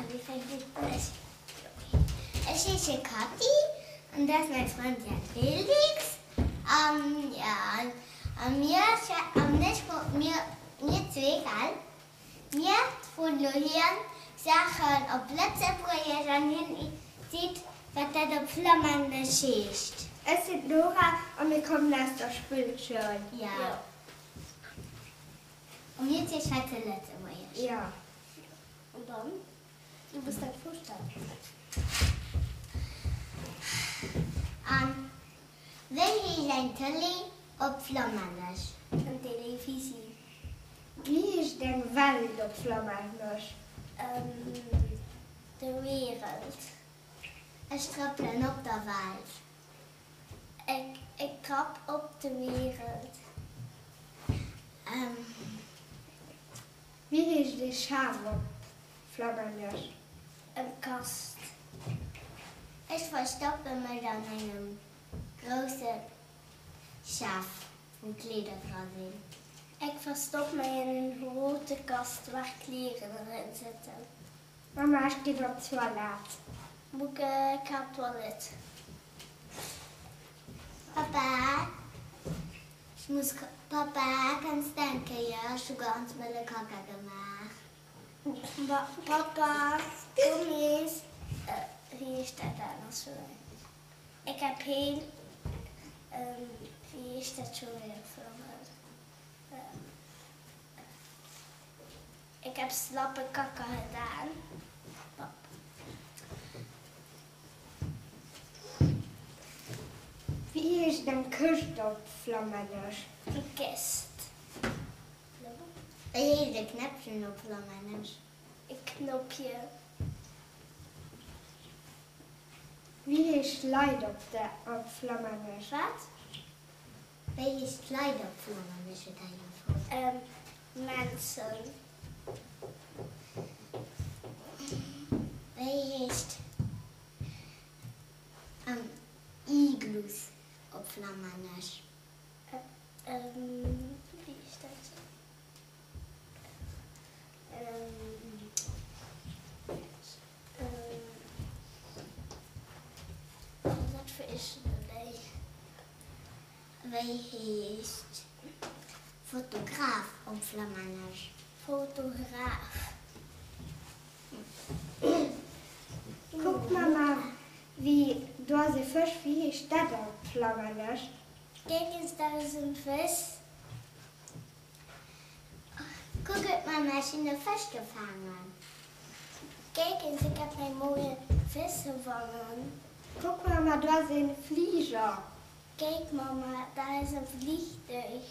Wie fängt das? Ich ist Kathi und das ist mein Freund Jan Felix. Wir zwei, wir fotografieren Sachen auf Plätze, wo ihr dann hin sieht, was da der flammende ist. Es sind Nora und wir kommen aus der Spielschule. Ja. Und jetzt ist halt der letzte Mal. Ja. Und dann? Du bist dein Vorstand. Welche ist ein Telly auf Flammanisch? Eine Television. Wie ist denn Welt auf Flamanisch? Die Welt. Ich trappel auf der Welt. Ich trapp auf die Welt. Wie ist die Schaf auf Flamanisch? Ein Kast. Ich verstopfe mich an einem großen Schaf, wo Kleider dran sind. Ich verstopfe mich in einen roten Kast, wo Kleider drin sitzen. Mama, ich gehe auf die Toilette. Moet ik naar het toilet? Papa, Papa, kannst du denken, ja, hast du ganz viele Kacke gemacht? Papa, komm eens. Wie is dat dan nog zo? Ik heb heel, wie is dat zo weer veranderd? Ik heb slappe kakken gedaan. Wie ist denn Kist auf Flamanisch? Een kist. Een knopje op Flamanisch. Een knopje. Wie ist Leid auf Flamanisch? Wat? Wie ist Leid op Flamanisch? Mensen. Wie ist Iglus op Flamanisch? Wie ist das? Wat voor is het? Wie ist Fotograaf op Flamanisch? Fotograaf. Guck Mama, wie du hast Fisch, wie ist das auf Flamanisch? Kijk eens, daar is een vis. Guck Mama, is in de vis gevangen. Kijk eens, ik heb een mooie vis gevangen. Guck Mama, du hast einen Flieger. Kijk Mama, daar is een vliegtuig.